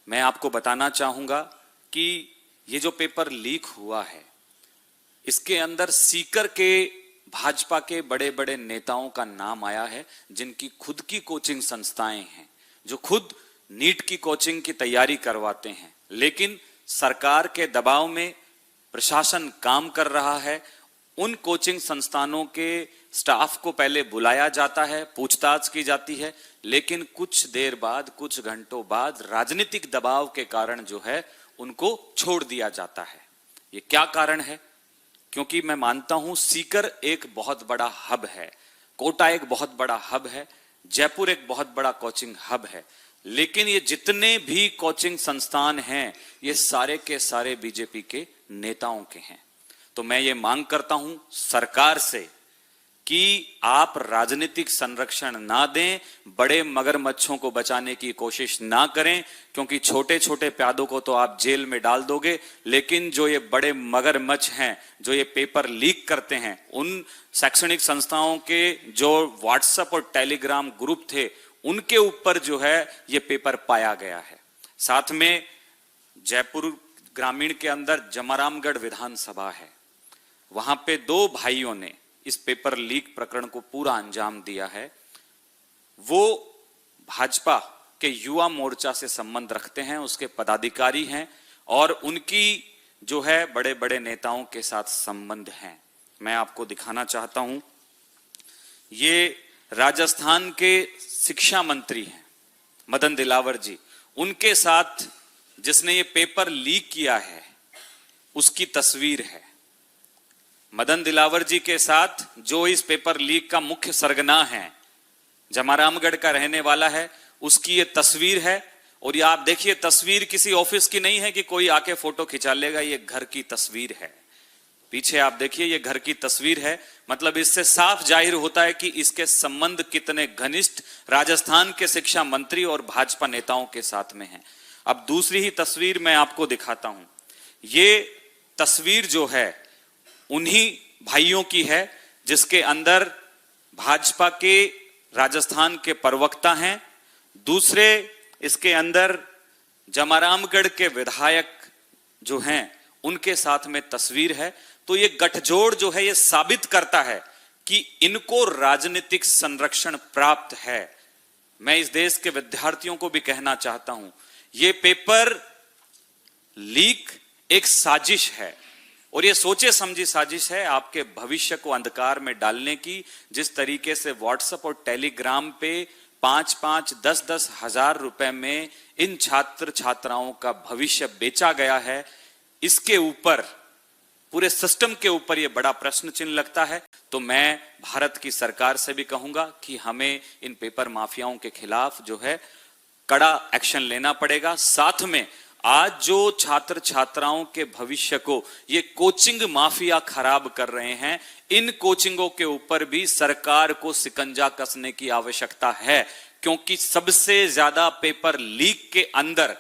मैं आपको बताना चाहूंगा कि ये जो पेपर लीक हुआ है, इसके अंदर सीकर के भाजपा के बड़े बड़े नेताओं का नाम आया है, जिनकी खुद की कोचिंग संस्थाएं हैं, जो खुद नीट की कोचिंग की तैयारी करवाते हैं, लेकिन सरकार के दबाव में प्रशासन काम कर रहा है। उन कोचिंग संस्थानों के स्टाफ को पहले बुलाया जाता है, पूछताछ की जाती है, लेकिन कुछ देर बाद, कुछ घंटों बाद राजनीतिक दबाव के कारण जो है उनको छोड़ दिया जाता है। ये क्या कारण है? क्योंकि मैं मानता हूं सीकर एक बहुत बड़ा हब है, कोटा एक बहुत बड़ा हब है, जयपुर एक बहुत बड़ा कोचिंग हब है, लेकिन ये जितने भी कोचिंग संस्थान हैं ये सारे के सारे बीजेपी के नेताओं के हैं। तो मैं ये मांग करता हूं सरकार से कि आप राजनीतिक संरक्षण ना दें, बड़े मगरमच्छों को बचाने की कोशिश ना करें, क्योंकि छोटे छोटे प्यादों को तो आप जेल में डाल दोगे, लेकिन जो ये बड़े मगरमच्छ हैं, जो ये पेपर लीक करते हैं, उन शैक्षणिक संस्थाओं के जो व्हाट्सएप और टेलीग्राम ग्रुप थे, उनके ऊपर जो है ये पेपर पाया गया है। साथ में जयपुर ग्रामीण के अंदर जमारामगढ़ विधानसभा है, वहां पे दो भाइयों ने इस पेपर लीक प्रकरण को पूरा अंजाम दिया है। वो भाजपा के युवा मोर्चा से संबंध रखते हैं, उसके पदाधिकारी हैं, और उनकी जो है बड़े बड़े नेताओं के साथ संबंध हैं। मैं आपको दिखाना चाहता हूं, ये राजस्थान के शिक्षा मंत्री हैं मदन दिलावर जी, उनके साथ जिसने ये पेपर लीक किया है उसकी तस्वीर है। मदन दिलावर जी के साथ जो इस पेपर लीक का मुख्य सरगना है, जमारामगढ़ का रहने वाला है, उसकी ये तस्वीर है। और ये आप देखिए, तस्वीर किसी ऑफिस की नहीं है कि कोई आके फोटो खिंचा लेगा, ये घर की तस्वीर है। पीछे आप देखिए, ये घर की तस्वीर है। मतलब इससे साफ जाहिर होता है कि इसके संबंध कितने घनिष्ठ राजस्थान के शिक्षा मंत्री और भाजपा नेताओं के साथ में हैं। अब दूसरी ही तस्वीर मैं आपको दिखाता हूं। ये तस्वीर जो है उन्हीं भाइयों की है, जिसके अंदर भाजपा के राजस्थान के प्रवक्ता हैं, दूसरे इसके अंदर जमारामगढ़ के विधायक जो हैं उनके साथ में तस्वीर है। तो ये गठजोड़ जो है ये साबित करता है कि इनको राजनीतिक संरक्षण प्राप्त है। मैं इस देश के विद्यार्थियों को भी कहना चाहता हूं, ये पेपर लीक एक साजिश है, और ये सोचे समझी साजिश है आपके भविष्य को अंधकार में डालने की। जिस तरीके से व्हाट्सएप और टेलीग्राम पे 5-5, 10-10 हजार रुपए में इन छात्र छात्राओं का भविष्य बेचा गया है, इसके ऊपर, पूरे सिस्टम के ऊपर ये बड़ा प्रश्न चिन्ह लगता है। तो मैं भारत की सरकार से भी कहूंगा कि हमें इन पेपर माफियाओं के खिलाफ जो है कड़ा एक्शन लेना पड़ेगा। साथ में आज जो छात्र छात्राओं के भविष्य को ये कोचिंग माफिया खराब कर रहे हैं, इन कोचिंगों के ऊपर भी सरकार को शिकंजा कसने की आवश्यकता है, क्योंकि सबसे ज्यादा पेपर लीक के अंदर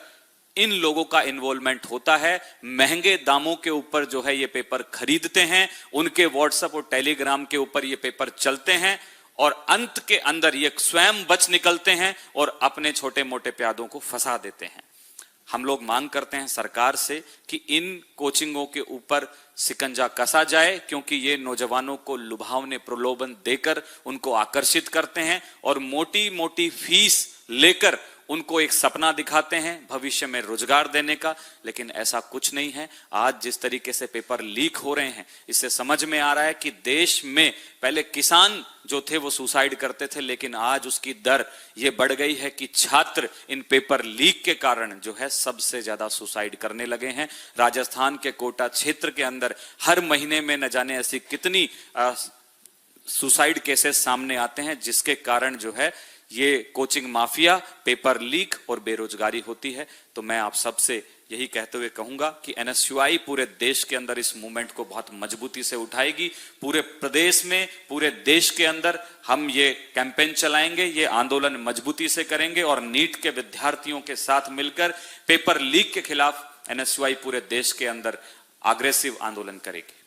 इन लोगों का इन्वॉल्वमेंट होता है। महंगे दामों के ऊपर जो है ये पेपर खरीदते हैं, उनके व्हाट्सएप और टेलीग्राम के ऊपर ये पेपर चलते हैं, और अंत के अंदर ये स्वयं बच निकलते हैं और अपने छोटे मोटे प्यादों को फंसा देते हैं। हम लोग मांग करते हैं सरकार से कि इन कोचिंगों के ऊपर शिकंजा कसा जाए, क्योंकि ये नौजवानों को लुभावने प्रलोभन देकर उनको आकर्षित करते हैं और मोटी मोटी फीस लेकर उनको एक सपना दिखाते हैं भविष्य में रोजगार देने का, लेकिन ऐसा कुछ नहीं है। आज जिस तरीके से पेपर लीक हो रहे हैं, इससे समझ में आ रहा है कि देश में पहले किसान जो थे वो सुसाइड करते थे, लेकिन आज उसकी दर ये बढ़ गई है कि छात्र इन पेपर लीक के कारण जो है सबसे ज्यादा सुसाइड करने लगे हैं। राजस्थान के कोटा क्षेत्र के अंदर हर महीने में न जाने ऐसी कितनी सुसाइड केसेस सामने आते हैं, जिसके कारण जो है ये कोचिंग माफिया, पेपर लीक और बेरोजगारी होती है। तो मैं आप सबसे यही कहते हुए कहूंगा कि एनएसयूआई पूरे देश के अंदर इस मूवमेंट को बहुत मजबूती से उठाएगी। पूरे प्रदेश में, पूरे देश के अंदर हम ये कैंपेन चलाएंगे, ये आंदोलन मजबूती से करेंगे, और नीट के विद्यार्थियों के साथ मिलकर पेपर लीक के खिलाफ एनएसयूआई पूरे देश के अंदर अग्रेसिव आंदोलन करेगी।